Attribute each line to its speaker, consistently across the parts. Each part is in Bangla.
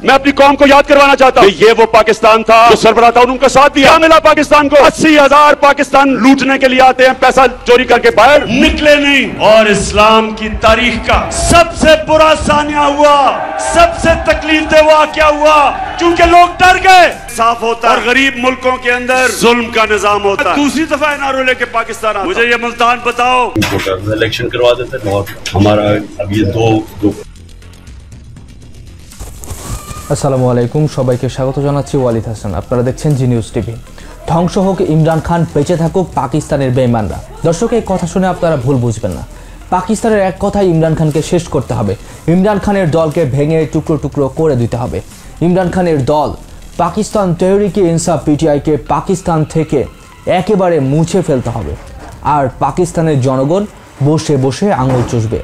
Speaker 1: मैं अपनी कौम को याद करवाना चाहता हूँ, ये वो पाकिस्तान था जो सरबराह था, उनका साथ दिया। मिला पाकिस्तान को 80,000 पाकिस्तान लूटने के लिए आते हैं, पैसा चोरी करके बाहर निकले नहीं। और इस्लाम की तारीख का सबसे बुरा सानिया हुआ, सबसे तकलीफ दे वाक़या हुआ, क्योंकि लोग डर गए। साफ होता है और गरीब मुल्कों के अंदर जुल्म का निजाम होता है। दूसरी दफा एनआरओ लेके पाकिस्तान आता। मुझे ये मुल्तान बताओ,
Speaker 2: इलेक्शन करवा देते और हमारा अब ये दो
Speaker 3: আসসালামু আলাইকুম, সবাইকে স্বাগত জানাচ্ছি ওয়ালিদ হাসান। আপনারা দেখছেন জি নিউজ টিভি। ধ্বংস হোক ইমরান খান, বেঁচে থাকুক পাকিস্তানের বেঈমানরা। দর্শক, এই কথা শুনে আপনারা ভুল বুঝবেন না। পাকিস্তানের এক কথাই ইমরান খানকে শেষ করতে হবে। ইমরান খানের দলকে ভেঙে টুকরো টুকরো করে দিতে হবে। ইমরান খানের দল পাকিস্তান তেহরিকে ইনসাফ পিটিআইকে পাকিস্তান থেকে একেবারে মুছে ফেলতে হবে। আর পাকিস্তানের জনগণ বসে বসে আঙুল চুষবে।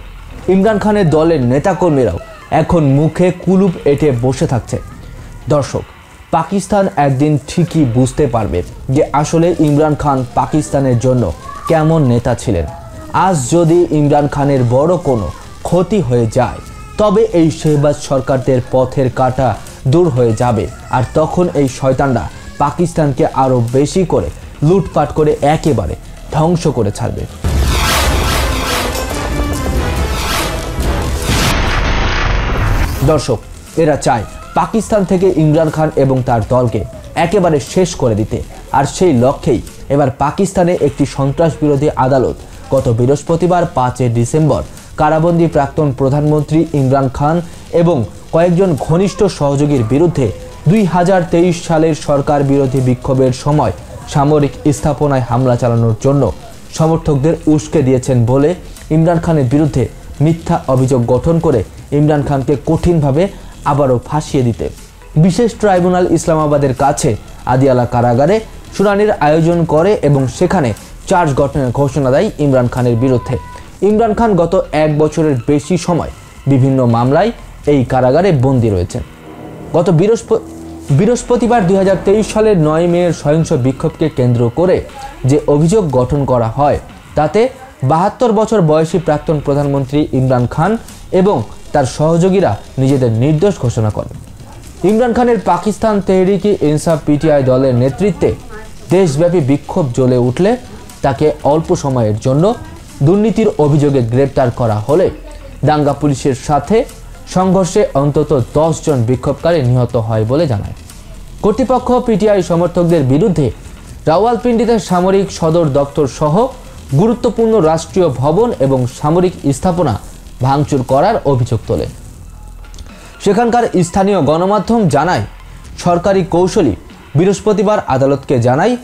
Speaker 3: ইমরান খানের দলের নেতাকর্মীরাও এখন মুখে কুলুপ এঁটে বসে থাকছে। দর্শক, পাকিস্তান একদিন ঠিকই বুঝতে পারবে যে আসলে ইমরান খান পাকিস্তানের জন্য কেমন নেতা ছিলেন। আজ যদি ইমরান খানের বড় কোনো ক্ষতি হয়ে যায়, তবে এই শেহবাজ সরকারদের পথের কাঁটা দূর হয়ে যাবে। আর তখন এই শয়তানরা পাকিস্তানকে আরও বেশি করে লুটপাট করে একেবারে ধ্বংস করে ছাড়বে। দর্শক, এরা চায় পাকিস্তান থেকে ইমরান খান এবং তার দলকে একেবারে শেষ করে দিতে। আর সেই লক্ষ্যেই এবার পাকিস্তানে একটি সন্ত্রাস বিরোধী আদালত গত বৃহস্পতিবার 5 ডিসেম্বর কারাবন্দী প্রাক্তন প্রধানমন্ত্রী ইমরান খান এবং কয়েকজন ঘনিষ্ঠ সহযোগীর বিরুদ্ধে 2023 সালের সরকার বিরোধী বিক্ষোভের সময় সামরিক স্থাপনায় হামলা চালানোর জন্য সমর্থকদের উস্কে দিয়েছেন বলে ইমরান খানের বিরুদ্ধে মিথ্যা অভিযোগ গঠন করে ইমরান খানকে কঠিনভাবে আবারও ফাঁসিয়ে দিতে বিশেষ ট্রাইব্যুনাল ইসলামাবাদের কাছে আদিয়ালা কারাগারে শুনানির আয়োজন করে এবং সেখানে চার্জ গঠনের ঘোষণা দেয় ইমরান খানের বিরুদ্ধে। ইমরান খান গত 1 বছরের বেশি সময় বিভিন্ন মামলায় এই কারাগারে বন্দী রয়েছেন। গত বৃহস্পতিবার 2023 সালের 9 মের সহিংস বিক্ষোভকে কেন্দ্র করে যে অভিযোগ গঠন করা হয়, তাতে 72 বছর বয়সী প্রাক্তন প্রধানমন্ত্রী ইমরান খান এবং তার সহযোগীরা নিজেদের নির্দোষ ঘোষণা করেন। ইমরান খানের পাকিস্তান তেহরিকে ইনসাফ পিটিআই দলের নেতৃত্বে দেশব্যাপী বিক্ষোভ জ্বলে উঠলে তাকে অল্প সময়ের জন্য দুর্নীতির অভিযোগে গ্রেপ্তার করা হলে দাঙ্গা পুলিশের সাথে সংঘর্ষে অন্তত 10 জন বিক্ষোভকারী নিহত হয় বলে জানায় কর্তৃপক্ষ। পিটিআই সমর্থকদের বিরুদ্ধে রাওয়ালপিন্ডিতে সামরিক সদর দপ্তর সহ গুরুত্বপূর্ণ রাষ্ট্রীয় ভবন এবং সামরিক স্থাপনা ভাঙচুর করার অভিযোগ তোলে। সেখানকার স্থানীয় গণমাধ্যম জানায়, সরকারি কৌঁসুলি বৃহস্পতিবার আদালতকে জানায়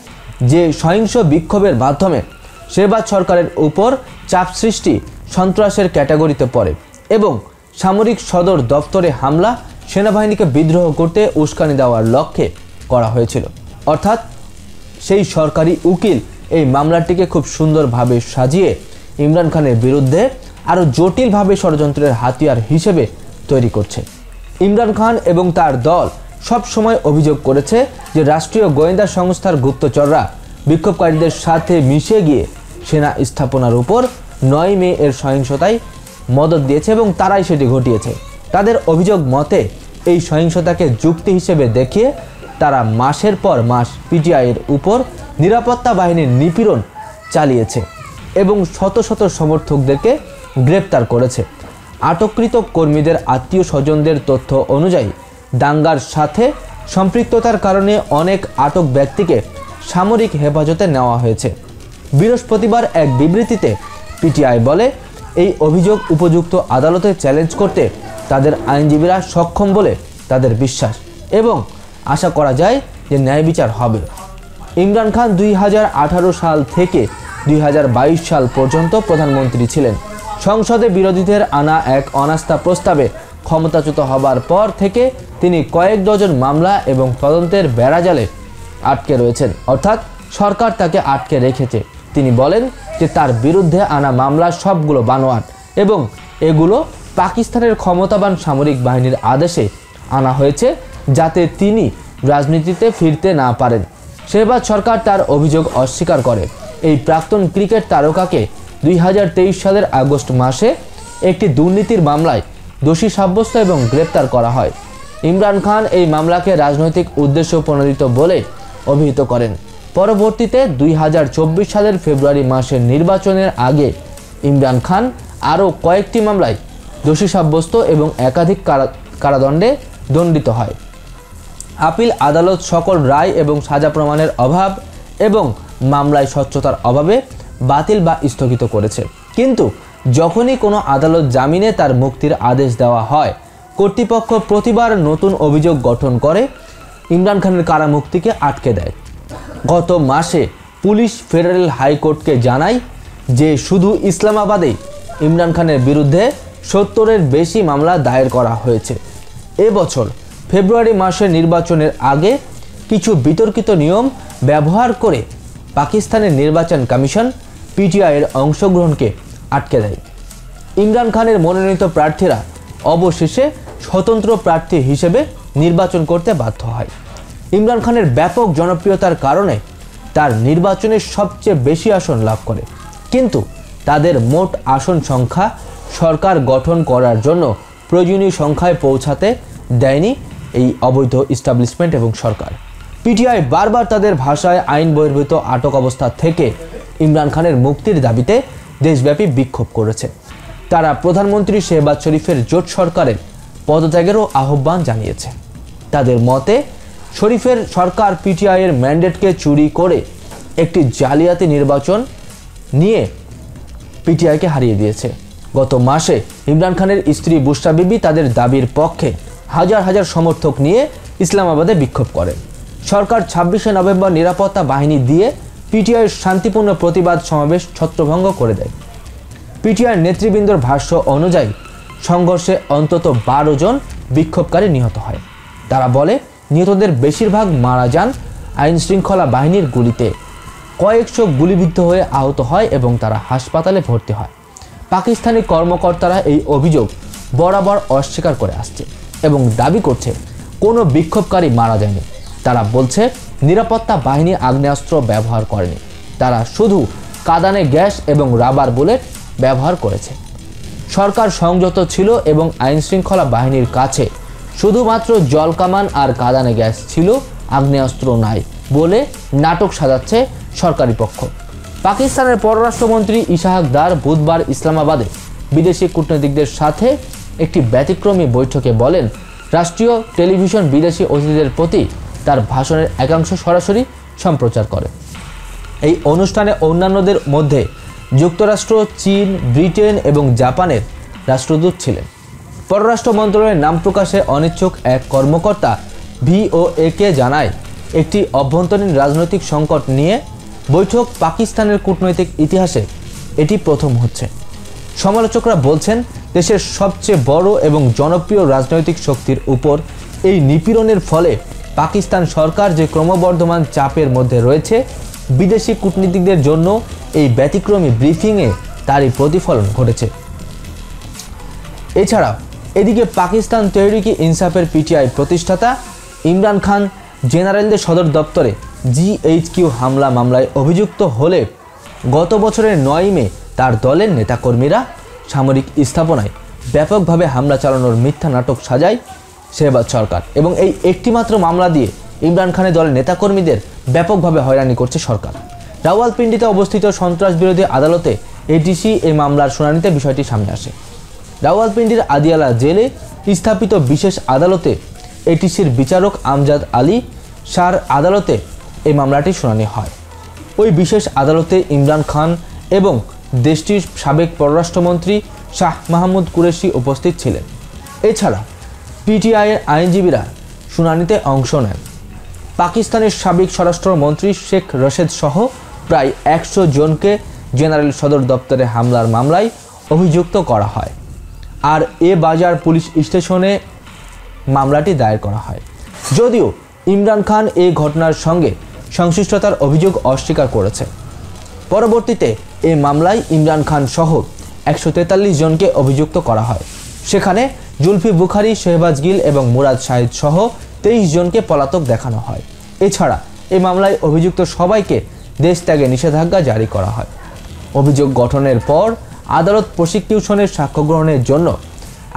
Speaker 3: যে সহিংস বিক্ষোভের মাধ্যমে শেহবাজ সরকারের উপর চাপ সৃষ্টি সন্ত্রাসের ক্যাটাগরিতে পড়ে এবং সামরিক সদর দপ্তরে হামলা সেনাবাহিনীকে বিদ্রোহ করতে উস্কানি দেওয়ার লক্ষ্যে করা হয়েছিল। অর্থাৎ সেই সরকারি উকিল এই মামলাটিকে খুব সুন্দরভাবে সাজিয়ে ইমরান খানের বিরুদ্ধে আরও জটিলভাবে ষড়যন্ত্রের হাতিয়ার হিসেবে তৈরি করছে। ইমরান খান এবং তার দল সব সময় অভিযোগ করেছে যে রাষ্ট্রীয় গোয়েন্দা সংস্থার গুপ্তচররা বিক্ষোভকারীদের সাথে মিশে গিয়ে সেনা স্থাপনার উপর 9 মে এর সহিংসতায় মদত দিয়েছে এবং তারাই সেটি ঘটিয়েছে। তাদের অভিযোগ মতে এই সহিংসতাকে যুক্তি হিসেবে দেখিয়ে তারা মাসের পর মাস পিটিআইয়ের উপর নিরাপত্তা বাহিনীর নিপীড়ন চালিয়েছে এবং শত শত সমর্থকদেরকে গ্রেপ্তার করেছে। আটককৃত কর্মীদের আত্মীয় স্বজনদের তথ্য অনুযায়ী দাঙ্গার সাথে সম্পৃক্ততার কারণে অনেক আটক ব্যক্তিকে সামরিক হেফাজতে নেওয়া হয়েছে। বৃহস্পতিবার এক বিবৃতিতে পিটিআই বলে, এই অভিযোগ উপযুক্ত আদালতে চ্যালেঞ্জ করতে তাদের আইনজীবীরা সক্ষম বলে তাদের বিশ্বাস এবং আশা করা যায় যে ন্যায় বিচার হবে। ইমরান খান 2018 সাল থেকে 2022 সাল পর্যন্ত প্রধানমন্ত্রী ছিলেন। সংসদে বিরোধীদের আনা এক অনাস্থা প্রস্তাবে ক্ষমতাচ্যুত হবার পর থেকে তিনি কয়েক ডজন মামলা এবং তদন্তের বেড়াজালে আটকে রয়েছেন। অর্থাৎ সরকার তাকে আটকে রেখেছে। তিনি বলেন যে তার বিরুদ্ধে আনা মামলা সবগুলো বানোয়াট এবং এগুলো পাকিস্তানের ক্ষমতাবান সামরিক বাহিনীর আদেশে আনা হয়েছে যাতে তিনি রাজনীতিতে ফিরতে না পারেন। শেহবাজ সরকার তার অভিযোগ অস্বীকার করে। এই প্রাক্তন ক্রিকেট তারকাকে 2023 সালের আগস্ট মাসে একটি দুর্নীতির মামলায় দোষী সাব্যস্ত এবং গ্রেপ্তার করা হয়। ইমরান খান এই মামলাকে রাজনৈতিক উদ্দেশ্য প্রণোদিত বলে অভিহিত করেন। পরবর্তীতে 2024 সালের ফেব্রুয়ারি মাসের নির্বাচনের আগে ইমরান খান আরও কয়েকটি মামলায় দোষী সাব্যস্ত এবং একাধিক কারাদণ্ডে দণ্ডিত হয়। আপিল আদালত সকল রায় এবং সাজা প্রমাণের অভাব এবং মামলায় স্বচ্ছতার অভাবে বাতিল বা স্থগিত করেছে। কিন্তু যখনই কোনো আদালত জামিনে তার মুক্তির আদেশ দেওয়া হয়, কর্তৃপক্ষ প্রতিবার নতুন অভিযোগ গঠন করে ইমরান খানের কারামুক্তিকে আটকে দেয়। গত মাসে পুলিশ ফেডারেল হাইকোর্টকে জানায় যে শুধু ইসলামাবাদে ইমরান খানের বিরুদ্ধে 70-এর বেশি মামলা দায়ের করা হয়েছে। এবছর ফেব্রুয়ারি মাসের নির্বাচনের আগে কিছু বিতর্কিত নিয়ম ব্যবহার করে পাকিস্তানের নির্বাচন কমিশন পিটিআইয়ের অংশগ্রহণকে আটকে দেয়। ইমরান খানের মনোনীত প্রার্থীরা অবশেষে স্বতন্ত্র প্রার্থী হিসেবে নির্বাচন করতে বাধ্য হয়। ইমরান খানের ব্যাপক জনপ্রিয়তার কারণে তার নির্বাচনে সবচেয়ে বেশি আসন লাভ করে, কিন্তু তাদের মোট আসন সংখ্যা সরকার গঠন করার জন্য প্রয়োজনীয় সংখ্যায় পৌঁছাতে দেয়নি এই অবৈধ ইস্টাবলিশমেন্ট এবং সরকার। পিটিআই বারবার তাদের ভাষায় আইন বহির্ভূত আটক অবস্থা থেকে ইমরান খানের মুক্তির দাবিতে দেশব্যাপী বিক্ষোভ করেছে। তারা প্রধানমন্ত্রী শেহবাজ শরীফের জোট সরকারের পদত্যাগেরও আহ্বান জানিয়েছে। তাদের মতে শরীফের সরকার পিটিআইয়ের ম্যান্ডেটকে চুরি করে একটি জালিয়াতি নির্বাচন নিয়ে পিটিআইকে হারিয়ে দিয়েছে। গত মাসে ইমরান খানের স্ত্রী বুশরা বিবি তাদের দাবির পক্ষে হাজার হাজার সমর্থক নিয়ে ইসলামাবাদে বিক্ষোভ করে। সরকার 26শে নভেম্বর নিরাপত্তা বাহিনী দিয়ে পিটিআইয়ের শান্তিপূর্ণ প্রতিবাদ সমাবেশ ছত্রভঙ্গ করে দেয়। পিটিআইয়ের নেতৃবৃন্দর ভাষ্য অনুযায়ী সংঘর্ষে অন্তত 12 জন বিক্ষোভকারী নিহত হয়। তারা বলে নিহতদের বেশিরভাগ মারা যান আইন শৃঙ্খলা বাহিনীর গুলিতে। কয়েকশো গুলিবিদ্ধ হয়ে আহত হয় এবং তারা হাসপাতালে ভর্তি হয়। পাকিস্তানি কর্মকর্তারা এই অভিযোগ বরাবর অস্বীকার করে আসছে এবং দাবি করছে কোনো বিক্ষোভকারী মারা যায়নি। তারা বলছে নিরাপত্তা বাহিনী আগ্নেয়াস্ত্র ব্যবহার করেনি, তারা শুধু কাঁদানে গ্যাস এবং রাবার বুলেট ব্যবহার করেছে। সরকার সংযত ছিল এবং আইন শৃঙ্খলা বাহিনীর কাছে শুধুমাত্র জলকামান আর কাঁদানে গ্যাস ছিল, আগ্নেয়াস্ত্র নাই বলে নাটক সাজাচ্ছে সরকারি পক্ষ। পাকিস্তানের পররাষ্ট্রমন্ত্রী ইশাহাক দার বুধবার ইসলামাবাদে বিদেশি কূটনীতিকদের সাথে একটি ব্যতিক্রমী বৈঠকে বলেন, রাষ্ট্রীয় টেলিভিশন বিদেশি অতিথিদের প্রতি তার ভাষণের একাংশ সরাসরি সম্প্রচার করে। এই অনুষ্ঠানে অন্যান্যদের মধ্যে যুক্তরাষ্ট্র, চীন, ব্রিটেন এবং জাপানের রাষ্ট্রদূত ছিলেন। পররাষ্ট্র মন্ত্রণালয়ের নাম প্রকাশে অনিচ্ছুক এক কর্মকর্তা ভিওএকে জানায়, একটি অভ্যন্তরীণ রাজনৈতিক সংকট নিয়ে বৈঠক পাকিস্তানের কূটনৈতিক ইতিহাসে এটি প্রথম হচ্ছে। সমালোচকরা বলছেন, দেশের সবচেয়ে বড় এবং জনপ্রিয় রাজনৈতিক শক্তির উপর এই নিপীড়নের ফলে পাকিস্তান সরকার যে ক্রমবর্ধমান চাপের মধ্যে রয়েছে, বিদেশি কূটনীতিকদের জন্য এই ব্যতিক্রমী ব্রিফিংয়ে তারই প্রতিফলন ঘটেছে। এছাড়াও এদিকে পাকিস্তান তেহরিক ইনসাফের পিটিআই প্রতিষ্ঠাতা ইমরান খান জেনারেলদের সদর দপ্তরে জিএইচকিউ হামলা মামলায় অভিযুক্ত হলে গত বছরের 9 মে তার দলের নেতাকর্মীরা সামরিক স্থাপনায় ব্যাপকভাবে হামলা চালানোর মিথ্যা নাটক সাজায় শেহবাজ সরকার এবং এই একটিমাত্র মামলা দিয়ে ইমরান খানের দলের নেতাকর্মীদের ব্যাপকভাবে হয়রানি করছে সরকার। রাওয়ালপিন্ডিতে অবস্থিত সন্ত্রাস বিরোধী আদালতে এটিসি এই মামলার শুনানিতে বিষয়টি সামনে আসে। রাওয়ালপিন্ডির আদিয়ালা জেলে স্থাপিত বিশেষ আদালতে এটিসির বিচারক আমজাদ আলী শার আদালতে এই মামলাটি শুনানি হয়। ওই বিশেষ আদালতে ইমরান খান এবং দেশটির সাবেক পররাষ্ট্রমন্ত্রী শাহ মাহমুদ কুরেশি উপস্থিত ছিলেন। এছাড়া পিটিআইয়ের আইনজীবীরা শুনানিতে অংশ নেন। পাকিস্তানের সাবেক স্বরাষ্ট্রমন্ত্রী শেখ রশেদ সহ প্রায় 100 জনকে জেনারেল সদর দপ্তরে হামলার মামলায় অভিযুক্ত করা হয়, আর এ বাজার পুলিশ স্টেশনে মামলাটি দায়ের করা হয়। যদিও ইমরান খান এই ঘটনার সঙ্গে সংশ্লিষ্টতার অভিযোগ অস্বীকার করেছে। পরবর্তীতে এই মামলায় ইমরান খান সহ 143 জনকে অভিযুক্ত করা হয়। সেখানে জুলফি বুখারি, শেহবাজ গিল এবং মুরাদ শাহিদ সহ 23 জনকে পলাতক দেখানো হয়। এছাড়া এই মামলায় অভিযুক্ত সবাইকে দেশ ত্যাগে নিষেধাজ্ঞা জারি করা হয়। অভিযোগ গঠনের পর আদালত প্রসিকিউশনের সাক্ষ্য গ্রহণের জন্য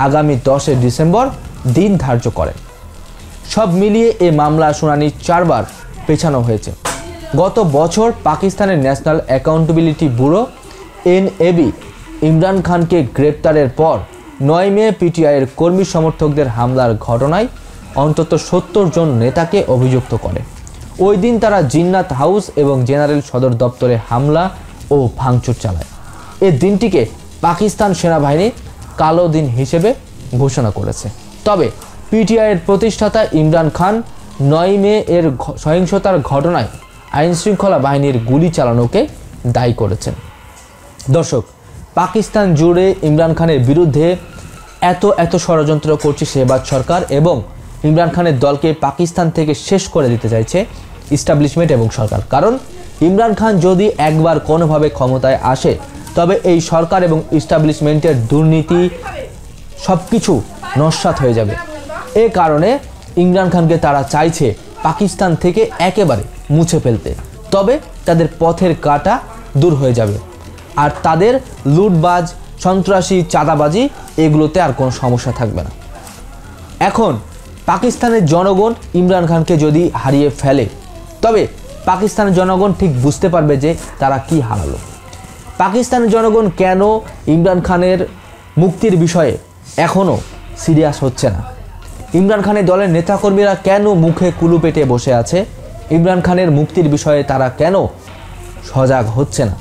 Speaker 3: আগামী 10 ডিসেম্বর দিন ধার্য করেন। সব মিলিয়ে এই মামলা শুনানি 4 বার পেছানো হয়েছে। গত বছর পাকিস্তানের national accountability bureau NAB Imran খানকে গ্রেপ্তারের পর 9 মে পিটিআইয়ের কর্মী সমর্থকদের হামলার ঘটনায় অন্তত 70 জন নেতাকে অভিযুক্ত করে। ওই দিন তারা জিন্নাত হাউস এবং জেনারেল সদর দপ্তরে হামলা ও ভাঙচুর চালায়। এই দিনটিকে পাকিস্তান সেনাবাহিনী কালো দিন হিসেবে ঘোষণা করেছে। তবে পিটিআইয়ের প্রতিষ্ঠাতা ইমরান খান 9 মে এর সহিংসতার ঘটনায় আইনশৃঙ্খলা বাহিনীর গুলি চালানোকে দায়ী করেছেন। দর্শক, পাকিস্তান জুড়ে ইমরান খানের বিরুদ্ধে এত ষড়যন্ত্র করছে শেহবাজ সরকার এবং ইমরান খানের দলকে পাকিস্তান থেকে শেষ করে দিতে চাইছে ইস্টাবলিশমেন্ট এবং সরকার। কারণ ইমরান খান যদি একবার কোনোভাবে ক্ষমতায় আসে তবে এই সরকার এবং ইস্টাবলিশমেন্টের দুর্নীতি সব কিছু নস্যাৎ হয়ে যাবে। এ কারণে ইমরান খানকে তারা চাইছে পাকিস্তান থেকে একেবারে মুছে ফেলতে। তবে তাদের পথের কাঁটা দূর হয়ে যাবে আর তাদের লুটবাজ, সন্ত্রাসী, চাঁদাবাজি এগুলোতে আর কোনো সমস্যা থাকবে না। এখন পাকিস্তানের জনগণ ইমরান খানকে যদি হারিয়ে ফেলে তবে পাকিস্তানের জনগণ ঠিক বুঝতে পারবে যে তারা কি হারালো। পাকিস্তানের জনগণ কেন ইমরান খানের মুক্তির বিষয়ে এখনও সিরিয়াস হচ্ছে না? ইমরান খানের দলের নেতাকর্মীরা কেন মুখে কুলু পেটে বসে আছে? ইমরান খানের মুক্তির বিষয়ে তারা কেন সজাগ হচ্ছে না?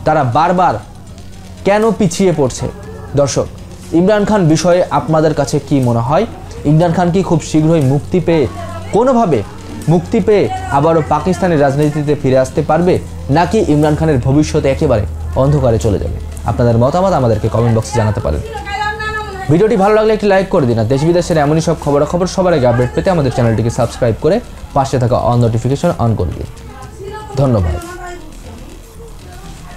Speaker 3: তারা বারবার কেন পিছিয়ে পড়ছে? দর্শক, ইমরান খান বিষয়ে আপনাদের কাছে কি মনে হয়? ইমরান খান কি খুব শীঘ্রই কোনোভাবে মুক্তি পেয়ে আবারও পাকিস্তানের রাজনীতিতে ফিরে আসতে পারবে, নাকি ইমরান খানের ভবিষ্যৎ একেবারে অন্ধকারে চলে যাবে? আপনাদের মতামত আমাদেরকে কমেন্ট বক্সে জানাতে পারেন। ভিডিওটি ভালো লাগলে একটি লাইক করে দিন আর দেশ বিদেশের এমনই সব খবর সবার আগে আপডেট পেতে আমাদের চ্যানেলটিকে সাবস্ক্রাইব করে পাশে থাকা অল নোটিফিকেশন অন করে দিন। ধন্যবাদ।